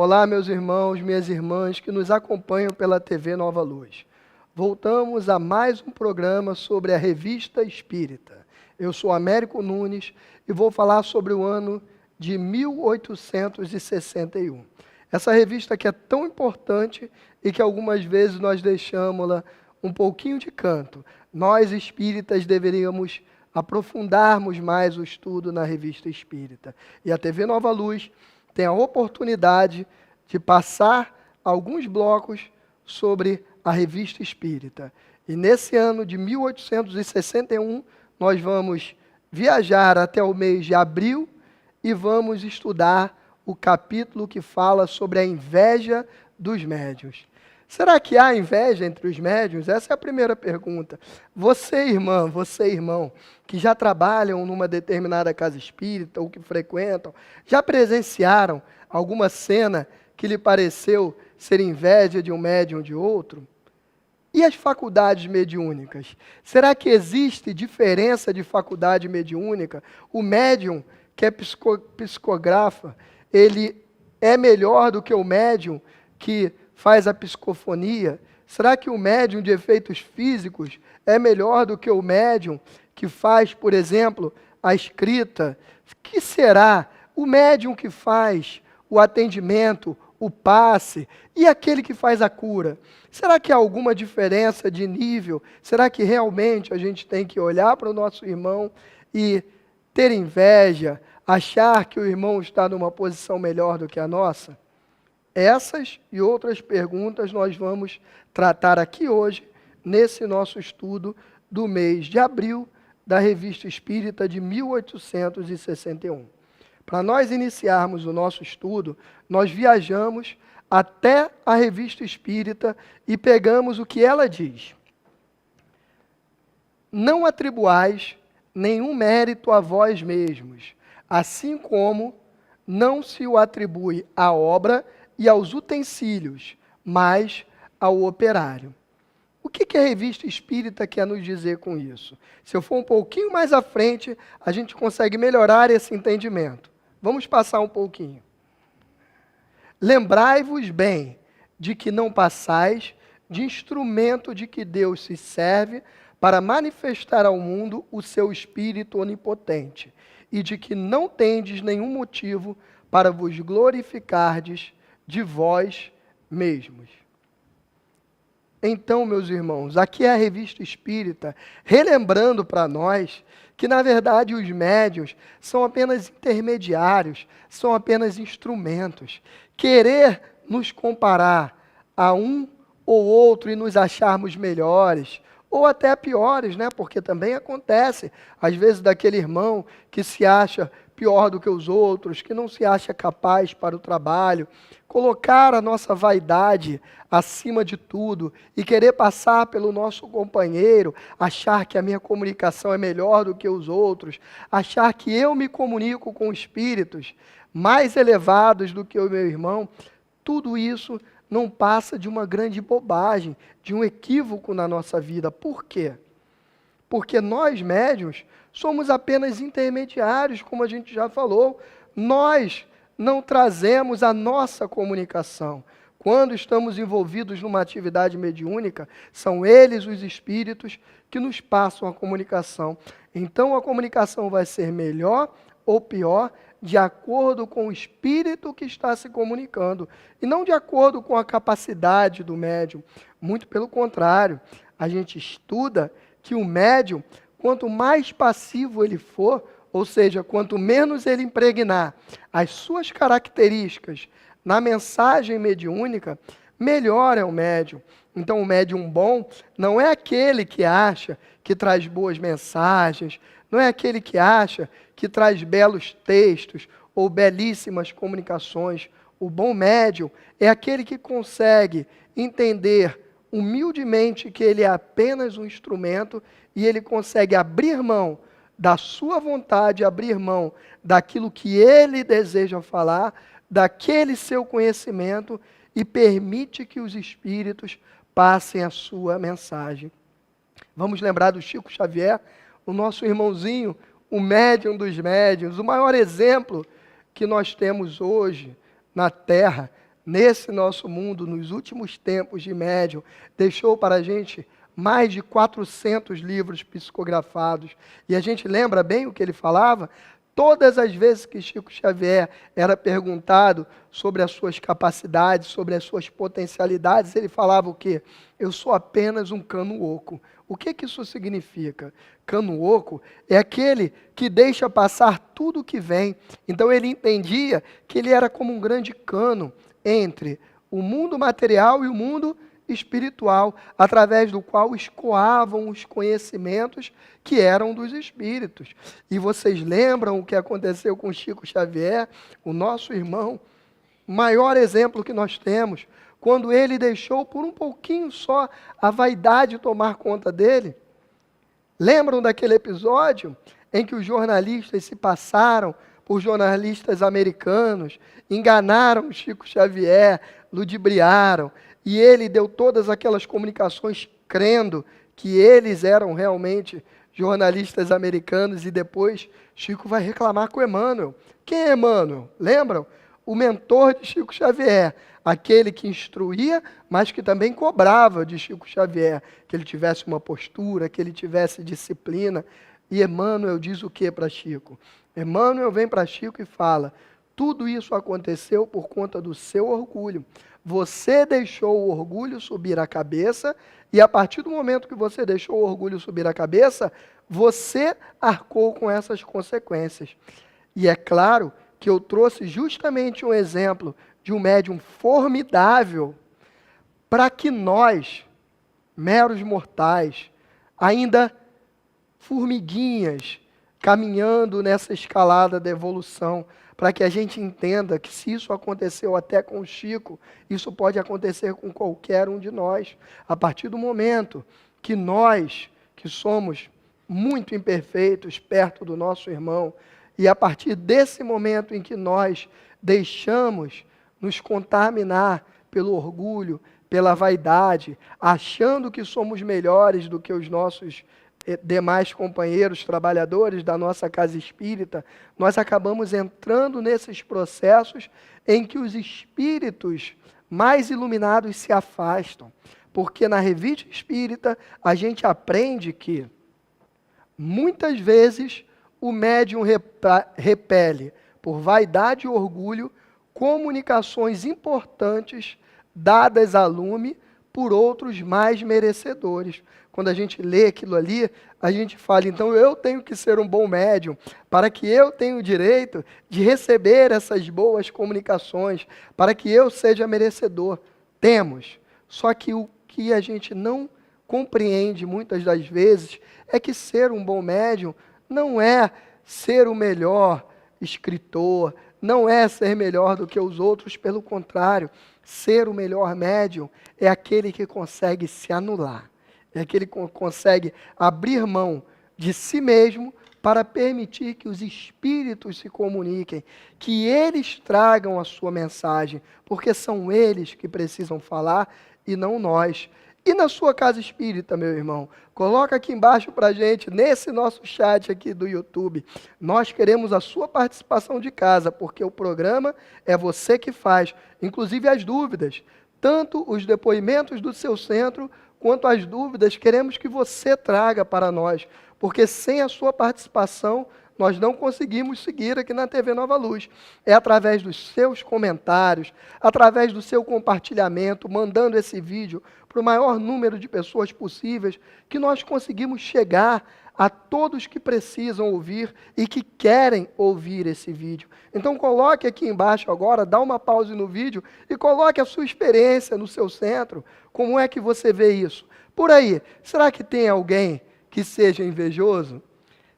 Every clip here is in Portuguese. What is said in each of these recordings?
Olá, meus irmãos, minhas irmãs que nos acompanham pela TV Nova Luz. Voltamos a mais um programa sobre a Revista Espírita. Eu sou Américo Nunes e vou falar sobre o ano de 1861. Essa revista que é tão importante e que algumas vezes nós deixamos-la um pouquinho de canto. Nós, espíritas, deveríamos aprofundarmos mais o estudo na Revista Espírita. E a TV Nova Luz tem a oportunidade de passar alguns blocos sobre a Revista Espírita. E nesse ano de 1861, nós vamos viajar até o mês de abril e vamos estudar o capítulo que fala sobre a inveja dos médiuns. Será que há inveja entre os médiuns? Essa é a primeira pergunta. Você, irmã, você, irmão, que já trabalham numa determinada casa espírita ou que frequentam, já presenciaram alguma cena que lhe pareceu ser inveja de um médium de outro? E as faculdades mediúnicas? Será que existe diferença de faculdade mediúnica? O médium que é psicografa, ele é melhor do que o médium que faz a psicofonia? Será que o médium de efeitos físicos é melhor do que o médium que faz, por exemplo, a escrita? Que será o médium que faz o atendimento, o passe e aquele que faz a cura? Será que há alguma diferença de nível? Será que realmente a gente tem que olhar para o nosso irmão e ter inveja, achar que o irmão está numa posição melhor do que a nossa? Essas e outras perguntas nós vamos tratar aqui hoje, nesse nosso estudo do mês de abril da Revista Espírita de 1861. Para nós iniciarmos o nosso estudo, nós viajamos até a Revista Espírita e pegamos o que ela diz. Não atribuais nenhum mérito a vós mesmos, assim como não se o atribui à obra e aos utensílios, mas ao operário. O que a Revista Espírita quer nos dizer com isso? Se eu for um pouquinho mais à frente, a gente consegue melhorar esse entendimento. Vamos passar um pouquinho. Lembrai-vos bem de que não passais de instrumento de que Deus se serve para manifestar ao mundo o seu Espírito onipotente, e de que não tendes nenhum motivo para vos glorificardes de vós mesmos. Então, meus irmãos, aqui é a Revista Espírita, relembrando para nós que, na verdade, os médiuns são apenas intermediários, são apenas instrumentos. Querer nos comparar a um ou outro e nos acharmos melhores, ou até piores, né? Porque também acontece, às vezes, daquele irmão que se acha pior do que os outros, que não se acha capaz para o trabalho, colocar a nossa vaidade acima de tudo e querer passar pelo nosso companheiro, achar que a minha comunicação é melhor do que os outros, achar que eu me comunico com espíritos mais elevados do que o meu irmão, tudo isso não passa de uma grande bobagem, de um equívoco na nossa vida. Por quê? Porque nós, médiuns, somos apenas intermediários, como a gente já falou. Nós não trazemos a nossa comunicação. Quando estamos envolvidos numa atividade mediúnica, são eles, os espíritos, que nos passam a comunicação. Então, a comunicação vai ser melhor ou pior de acordo com o espírito que está se comunicando, e não de acordo com a capacidade do médium. Muito pelo contrário, a gente estuda que o médium, quanto mais passivo ele for, ou seja, quanto menos ele impregnar as suas características na mensagem mediúnica, melhor é o médium. Então, o médium bom não é aquele que acha que traz boas mensagens, não é aquele que acha que traz belos textos ou belíssimas comunicações. O bom médium é aquele que consegue entender humildemente que ele é apenas um instrumento e ele consegue abrir mão da sua vontade, abrir mão daquilo que ele deseja falar, daquele seu conhecimento e permite que os espíritos passem a sua mensagem. Vamos lembrar do Chico Xavier, o nosso irmãozinho, o médium dos médiuns, o maior exemplo que nós temos hoje na Terra nesse nosso mundo, nos últimos tempos de médium, deixou para a gente mais de 400 livros psicografados. E a gente lembra bem o que ele falava? Todas as vezes que Chico Xavier era perguntado sobre as suas capacidades, sobre as suas potencialidades, ele falava o quê? Eu sou apenas um cano oco. O que que isso significa? Cano oco é aquele que deixa passar tudo o que vem. Então ele entendia que ele era como um grande cano entre o mundo material e o mundo espiritual, através do qual escoavam os conhecimentos que eram dos espíritos. E vocês lembram o que aconteceu com Chico Xavier, o nosso irmão, o maior exemplo que nós temos, quando ele deixou por um pouquinho só a vaidade tomar conta dele? Lembram daquele episódio em que os jornalistas se passaram por jornalistas americanos, enganaram Chico Xavier, ludibriaram, e ele deu todas aquelas comunicações crendo que eles eram realmente jornalistas americanos, e depois Chico vai reclamar com Emmanuel. Quem é Emmanuel? Lembram? O mentor de Chico Xavier, aquele que instruía, mas que também cobrava de Chico Xavier, que ele tivesse uma postura, que ele tivesse disciplina. E Emmanuel diz o que para Chico? Emmanuel vem para Chico e fala: tudo isso aconteceu por conta do seu orgulho. Você deixou o orgulho subir a cabeça, e a partir do momento que você deixou o orgulho subir a cabeça, você arcou com essas consequências. E é claro que eu trouxe justamente um exemplo de um médium formidável para que nós, meros mortais, ainda formiguinhas, caminhando nessa escalada da evolução, para que a gente entenda que se isso aconteceu até com o Chico, isso pode acontecer com qualquer um de nós. A partir do momento que nós, que somos muito imperfeitos perto do nosso irmão, e a partir desse momento em que nós deixamos nos contaminar pelo orgulho, pela vaidade, achando que somos melhores do que os nossos demais companheiros, trabalhadores da nossa casa espírita, nós acabamos entrando nesses processos em que os espíritos mais iluminados se afastam. Porque na revista espírita a gente aprende que muitas vezes o médium repele, por vaidade e orgulho, comunicações importantes dadas a lume por outros mais merecedores. Quando a gente lê aquilo ali, a gente fala, então eu tenho que ser um bom médium, para que eu tenha o direito de receber essas boas comunicações, para que eu seja merecedor. Temos. Só que o que a gente não compreende muitas das vezes é que ser um bom médium não é ser o melhor escritor, não é ser melhor do que os outros, pelo contrário, ser o melhor médium é aquele que consegue se anular, é aquele que consegue abrir mão de si mesmo para permitir que os espíritos se comuniquem, que eles tragam a sua mensagem, porque são eles que precisam falar e não nós. E na sua casa espírita, meu irmão, coloca aqui embaixo para a gente, nesse nosso chat aqui do YouTube. Nós queremos a sua participação de casa, porque o programa é você que faz, inclusive as dúvidas. Tanto os depoimentos do seu centro, quanto as dúvidas, queremos que você traga para nós, porque sem a sua participação, nós não conseguimos seguir aqui na TV Nova Luz. É através dos seus comentários, através do seu compartilhamento, mandando esse vídeo para o maior número de pessoas possíveis, que nós conseguimos chegar a todos que precisam ouvir e que querem ouvir esse vídeo. Então coloque aqui embaixo agora, dá uma pausa no vídeo e coloque a sua experiência no seu centro. Como é que você vê isso? Por aí, será que tem alguém que seja invejoso?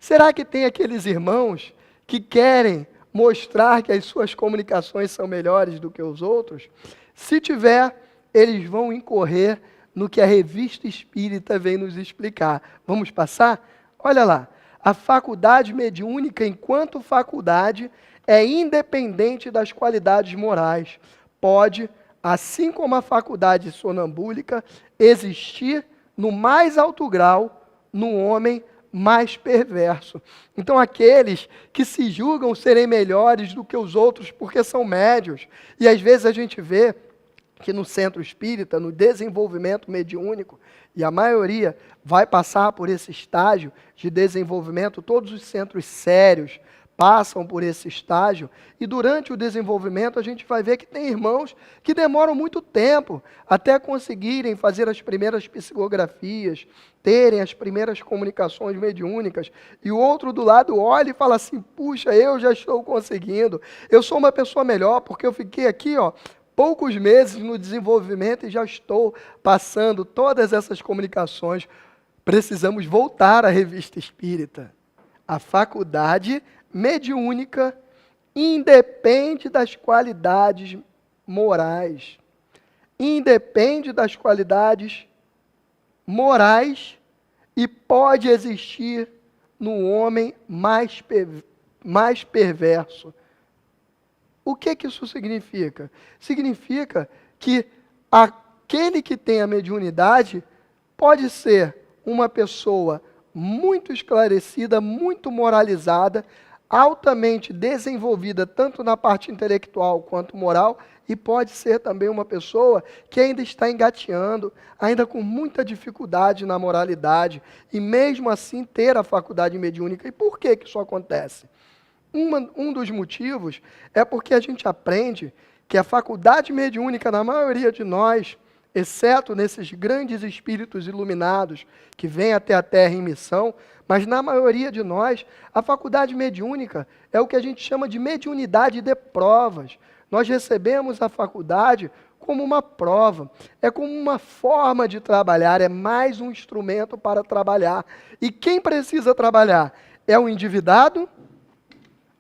Será que tem aqueles irmãos que querem mostrar que as suas comunicações são melhores do que os outros? Se tiver, eles vão incorrer no que a Revista Espírita vem nos explicar. Vamos passar? Olha lá, a faculdade mediúnica, enquanto faculdade, é independente das qualidades morais. Pode, assim como a faculdade sonambúlica, existir no mais alto grau no homem mais perverso. Então, aqueles que se julgam serem melhores do que os outros porque são médios, e às vezes a gente vê que no centro espírita, no desenvolvimento mediúnico, e a maioria vai passar por esse estágio de desenvolvimento, todos os centros sérios passam por esse estágio, e durante o desenvolvimento a gente vai ver que tem irmãos que demoram muito tempo até conseguirem fazer as primeiras psicografias, terem as primeiras comunicações mediúnicas, e o outro do lado olha e fala assim, puxa, eu já estou conseguindo, eu sou uma pessoa melhor, porque eu fiquei aqui, poucos meses no desenvolvimento e já estou passando todas essas comunicações. Precisamos voltar à Revista Espírita. A faculdade mediúnica independe das qualidades morais. Independe das qualidades morais e pode existir no homem mais perverso. O que isso significa? Significa que aquele que tem a mediunidade pode ser uma pessoa muito esclarecida, muito moralizada, altamente desenvolvida, tanto na parte intelectual quanto moral, e pode ser também uma pessoa que ainda está engateando, ainda com muita dificuldade na moralidade, e mesmo assim ter a faculdade mediúnica. E por que isso acontece? Um dos motivos é porque a gente aprende que a faculdade mediúnica, na maioria de nós, exceto nesses grandes espíritos iluminados que vêm até a Terra em missão, mas na maioria de nós, a faculdade mediúnica é o que a gente chama de mediunidade de provas. Nós recebemos a faculdade como uma prova, é como uma forma de trabalhar, é mais um instrumento para trabalhar. E quem precisa trabalhar? É o endividado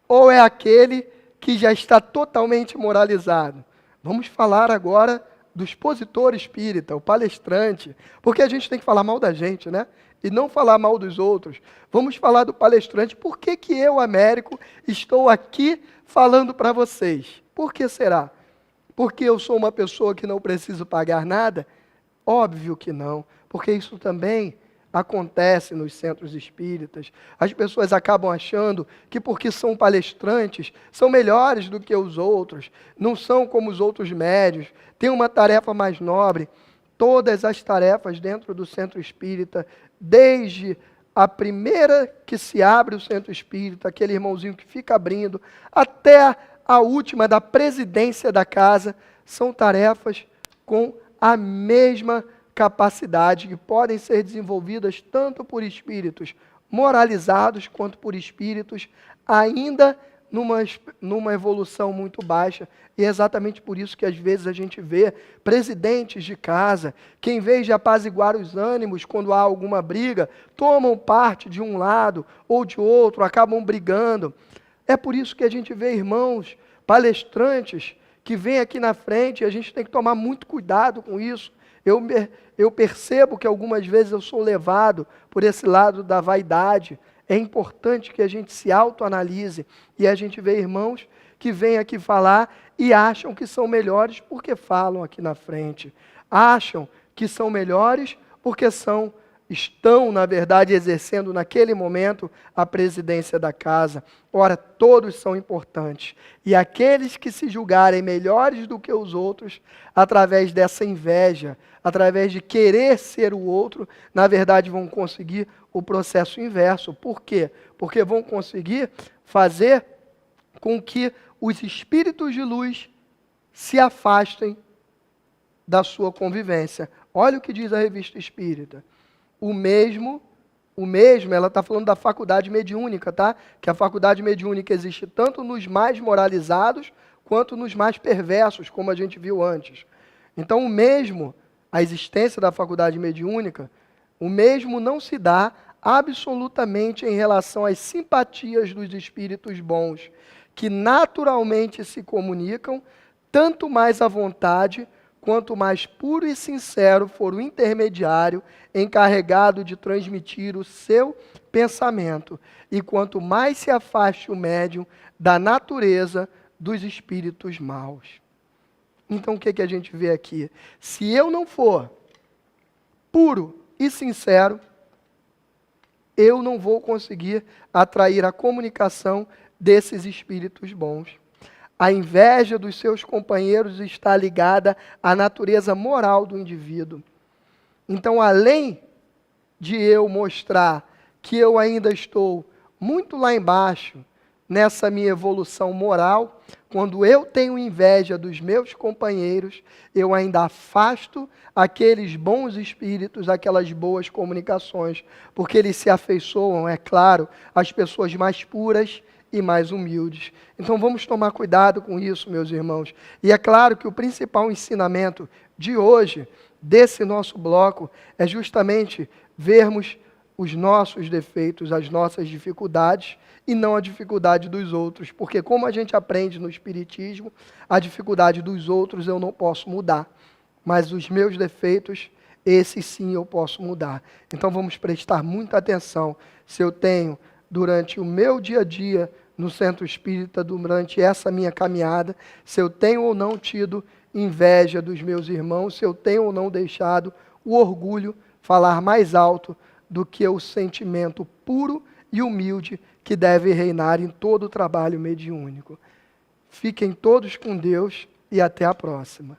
ou é aquele que já está totalmente moralizado? Vamos falar agora do expositor espírita, o palestrante, porque a gente tem que falar mal da gente, né? E não falar mal dos outros. Vamos falar do palestrante. Por que eu, Américo, estou aqui falando para vocês? Por que será? Porque eu sou uma pessoa que não preciso pagar nada? Óbvio que não, porque isso também acontece nos centros espíritas. As pessoas acabam achando que porque são palestrantes, são melhores do que os outros, não são como os outros médios, têm uma tarefa mais nobre. Todas as tarefas dentro do centro espírita, desde a primeira que se abre o centro espírita, aquele irmãozinho que fica abrindo, até a última da presidência da casa, são tarefas com a mesma capacidade, que podem ser desenvolvidas tanto por espíritos moralizados, quanto por espíritos ainda numa evolução muito baixa. E é exatamente por isso que às vezes a gente vê presidentes de casa, que em vez de apaziguar os ânimos quando há alguma briga, tomam parte de um lado ou de outro, acabam brigando. É por isso que a gente vê irmãos, palestrantes, que vêm aqui na frente, e a gente tem que tomar muito cuidado com isso. Eu percebo que algumas vezes eu sou levado por esse lado da vaidade. É importante que a gente se autoanalise, e a gente vê irmãos que vêm aqui falar e acham que são melhores porque falam aqui na frente. Acham que são melhores porque estão, na verdade, exercendo naquele momento a presidência da casa. Ora, todos são importantes. E aqueles que se julgarem melhores do que os outros, através dessa inveja, através de querer ser o outro, na verdade vão conseguir o processo inverso. Por quê? Porque vão conseguir fazer com que os espíritos de luz se afastem da sua convivência. Olha o que diz a Revista Espírita. O mesmo, ela está falando da faculdade mediúnica, tá? Que a faculdade mediúnica existe tanto nos mais moralizados, quanto nos mais perversos, como a gente viu antes. Então, a existência da faculdade mediúnica, o mesmo não se dá absolutamente em relação às simpatias dos espíritos bons, que naturalmente se comunicam, tanto mais à vontade, quanto mais puro e sincero for o intermediário encarregado de transmitir o seu pensamento, e quanto mais se afaste o médium da natureza dos espíritos maus. Então, o que a gente vê aqui? Se eu não for puro e sincero, eu não vou conseguir atrair a comunicação desses espíritos bons. A inveja dos seus companheiros está ligada à natureza moral do indivíduo. Então, além de eu mostrar que eu ainda estou muito lá embaixo, nessa minha evolução moral, quando eu tenho inveja dos meus companheiros, eu ainda afasto aqueles bons espíritos, aquelas boas comunicações, porque eles se afeiçoam, é claro, às pessoas mais puras e mais humildes. Então vamos tomar cuidado com isso, meus irmãos. E é claro que o principal ensinamento de hoje, desse nosso bloco, é justamente vermos os nossos defeitos, as nossas dificuldades, e não a dificuldade dos outros. Porque como a gente aprende no Espiritismo, a dificuldade dos outros eu não posso mudar. Mas os meus defeitos, esses sim eu posso mudar. Então vamos prestar muita atenção. Se eu tenho, durante o meu dia a dia, no Centro Espírita, durante essa minha caminhada, se eu tenho ou não tido inveja dos meus irmãos, se eu tenho ou não deixado o orgulho falar mais alto do que o sentimento puro e humilde que deve reinar em todo o trabalho mediúnico. Fiquem todos com Deus e até a próxima.